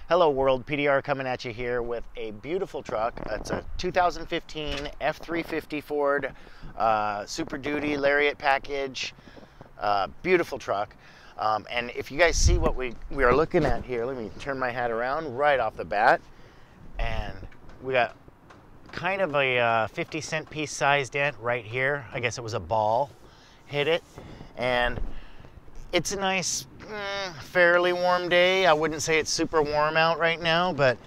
Hello world, PDR coming at you here with a beautiful truck. It's a 2015 F350 Ford SuperDuty Lariat package. Beautiful truck. And if you guys see what we are looking at here, let me turn my hat around right off the bat. And we got kind of a 50-cent piece size dent right here. I guess it was a ball hit it. And it's a nice, fairly warm day. I wouldn't say it's super warm out right now, but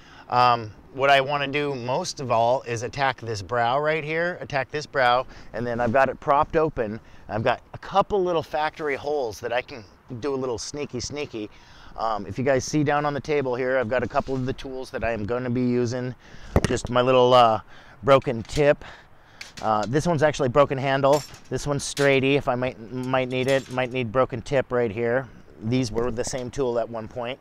what I want to do most of all is attack this brow right here, and then I've got it propped open. I've got a couple little factory holes that I can do a little sneaky. If you guys see down on the table here, I've got a couple of the tools that I am going to be using. Just my little broken tip. This one's actually broken handle. This one's straighty if I might need it. Might need broken tip right here. These were the same tool at one point.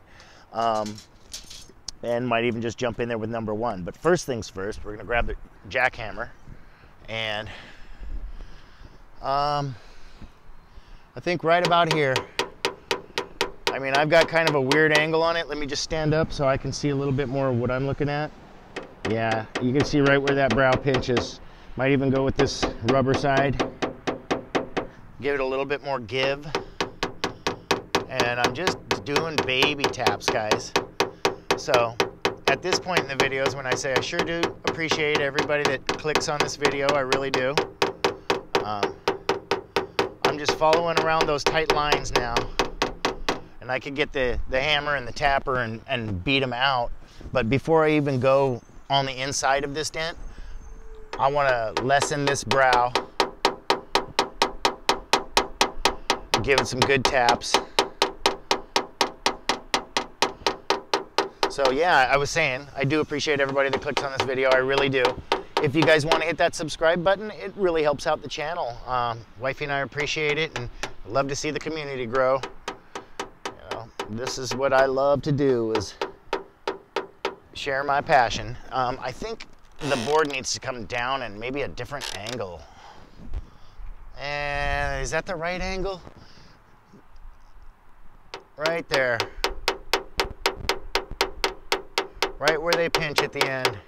And might even just jump in there with number one. But first things first, we're gonna grab the jackhammer and I think right about here. I mean, I've got kind of a weird angle on it. Let me just stand up so I can see a little bit more of what I'm looking at. Yeah, you can see right where that brow pinches. Might even go with this rubber side. Give it a little bit more give. And I'm just doing baby taps, guys. So at this point in the videos, when I say I sure do appreciate everybody that clicks on this video, I really do. I'm just following around those tight lines now. And I could get the hammer and the tapper and beat them out. But before I even go on the inside of this dent, I want to lessen this brow, give it some good taps. So yeah, I was saying, I do appreciate everybody that clicks on this video, I really do. If you guys want to hit that subscribe button, it really helps out the channel. Wifey and I appreciate it, and I love to see the community grow. You know, this is what I love to do, is share my passion. I think the board needs to come down and maybe a different angle. And is that the right angle? Right there. Right where they pinch at the end.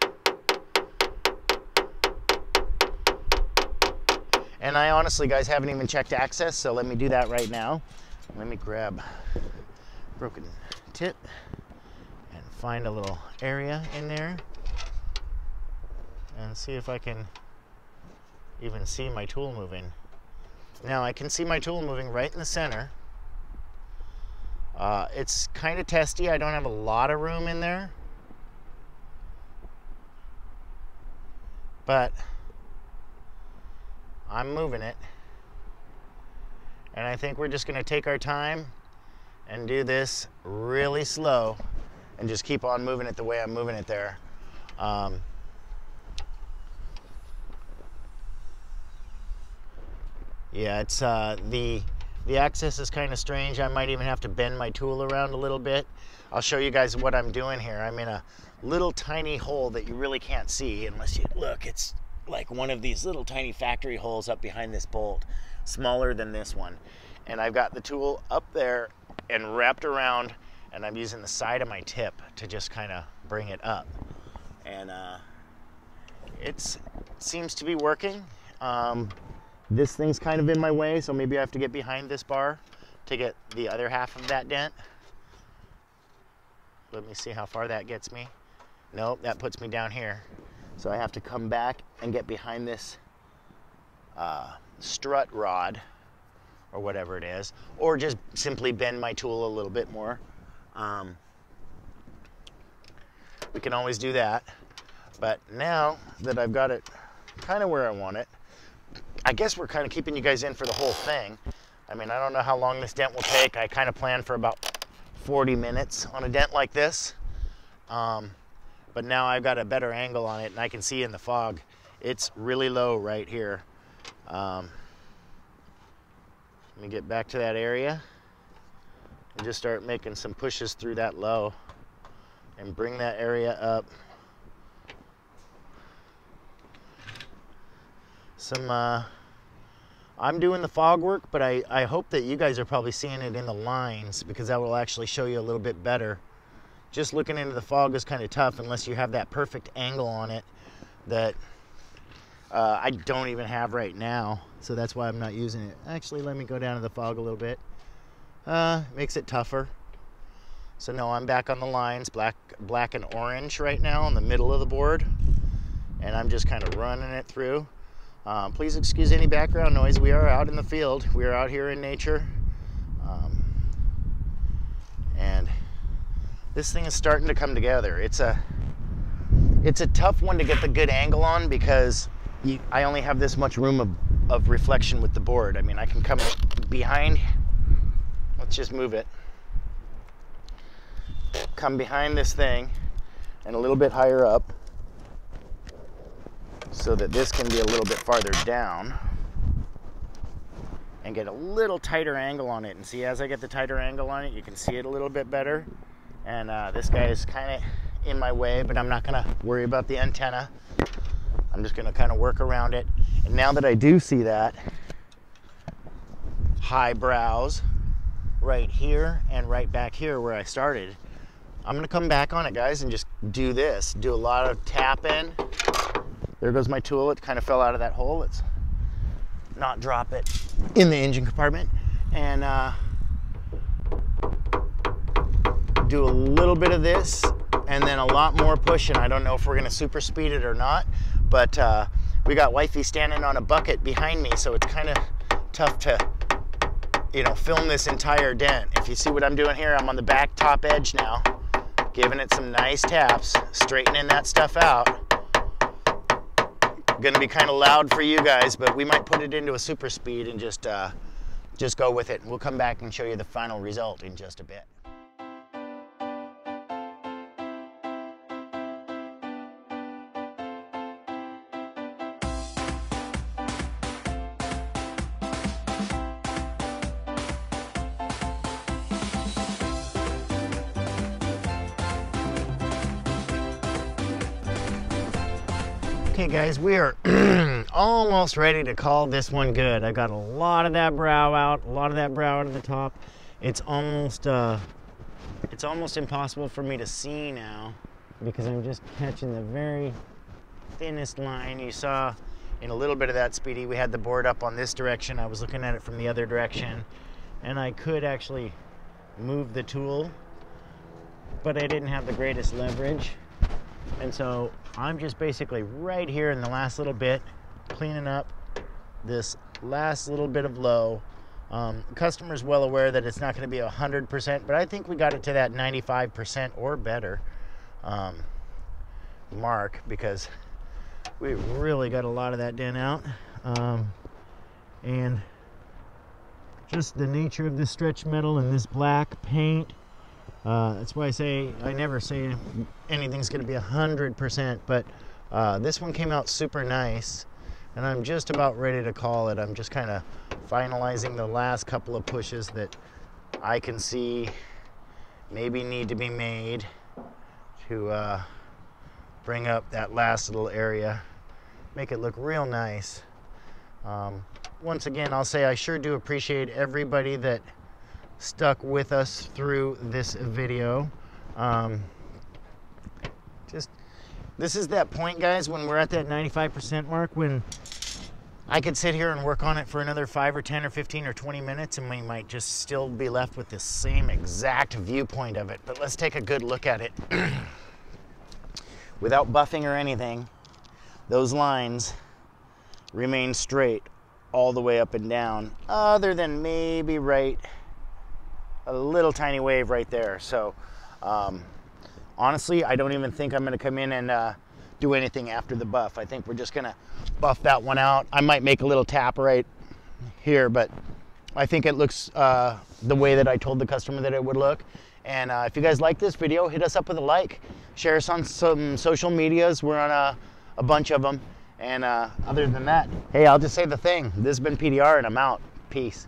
And I honestly, guys, haven't even checked access, so let me do that right now. Let me grab broken tip and find a little area in there. And see if I can even see my tool moving. Now I can see my tool moving right in the center. It's kind of testy. I don't have a lot of room in there. But I'm moving it. And I think we're just going to take our time and do this really slow and just keep on moving it the way I'm moving it there. Yeah, it's the access is kind of strange. I might even have to bend my tool around a little bit. I'll show you guys what I'm doing here. I'm in a little tiny hole that you really can't see unless you look. It's like one of these little tiny factory holes up behind this bolt, smaller than this one. And I've got the tool up there and wrapped around, and I'm using the side of my tip to just kind of bring it up. And it seems to be working. This thing's kind of in my way, so maybe I have to get behind this bar to get the other half of that dent. Let me see how far that gets me. Nope, that puts me down here. So I have to come back and get behind this strut rod, or whatever it is, or just simply bend my tool a little bit more. We can always do that. But now that I've got it kind of where I want it, I guess we're kind of keeping you guys in for the whole thing. I mean, I don't know how long this dent will take. I kind of plan for about 40 minutes on a dent like this. But now I've got a better angle on it, and I can see in the fog. It's really low right here. Let me get back to that area and just start making some pushes through that low and bring that area up. I'm doing the fog work, but I hope that you guys are probably seeing it in the lines, because that will actually show you a little bit better just looking into the fog is kind of tough unless you have that perfect angle on it that I don't even have right now. So that's why I'm not using it. Actually, let me go down to the fog a little bit. Makes it tougher. So no, I'm back on the lines, black and orange right now in the middle of the board. And I'm just kind of running it through. Please excuse any background noise. We are out in the field. We are out here in nature. And this thing is starting to come together. It's a tough one to get the good angle on because I only have this much room of reflection with the board. I mean, I can come behind. Let's just move it. Come behind this thing and a little bit higher up so that this can be a little bit farther down and get a little tighter angle on it. And see, as I get the tighter angle on it, you can see it a little bit better. And this guy is kind of in my way, but I'm not gonna worry about the antenna. I'm just gonna kind of work around it. And now that I do see that high brows right here and right back here where I started, I'm gonna come back on it, guys, and just do this. Do a lot of tapping. There goes my tool. It kind of fell out of that hole. Let's not drop it in the engine compartment. And do a little bit of this and then a lot more pushing. I don't know if we're gonna super speed it or not, but we got wifey standing on a bucket behind me, so it's kind of tough to, you know, film this entire dent. If you see what I'm doing here, I'm on the back top edge now, giving it some nice taps, straightening that stuff out. Gonna be kind of loud for you guys, but we might put it into a super speed and just go with it. We'll come back and show you the final result in just a bit. Okay guys, we are almost ready to call this one good. I got a lot of that brow out, out of the top. It's almost impossible for me to see now because I'm just catching the very thinnest line. You saw in a little bit of that, Speedy, we had the board up on this direction. I was looking at it from the other direction, and I could actually move the tool, but I didn't have the greatest leverage. And so I'm just basically right here in the last little bit, cleaning up this last little bit of low. The customer's well aware that it's not going to be 100%, but I think we got it to that 95% or better mark because we really got a lot of that dent out. And just the nature of this stretch metal and this black paint, that's why I never say anything's going to be 100%, but this one came out super nice, and I'm just about ready to call it. I'm just kind of finalizing the last couple of pushes that I can see maybe need to be made to bring up that last little area, make it look real nice. Once again, I'll say I sure do appreciate everybody that stuck with us through this video. This is that point, guys, when we're at that 95% mark, when I could sit here and work on it for another 5 or 10 or 15 or 20 minutes and we might just still be left with the same exact viewpoint of it. But let's take a good look at it. Without buffing or anything, those lines remain straight all the way up and down, other than maybe right a little tiny wave right there. So honestly, I don't even think I'm going to come in and do anything after the buff. I think we're just going to buff that one out. I might make a little tap right here, but I think it looks the way that I told the customer that it would look. And if you guys like this video, hit us up with a like, share us on some social medias. We're on a bunch of them. And other than that, hey, I'll just say the thing. This has been PDR, and I'm out. Peace.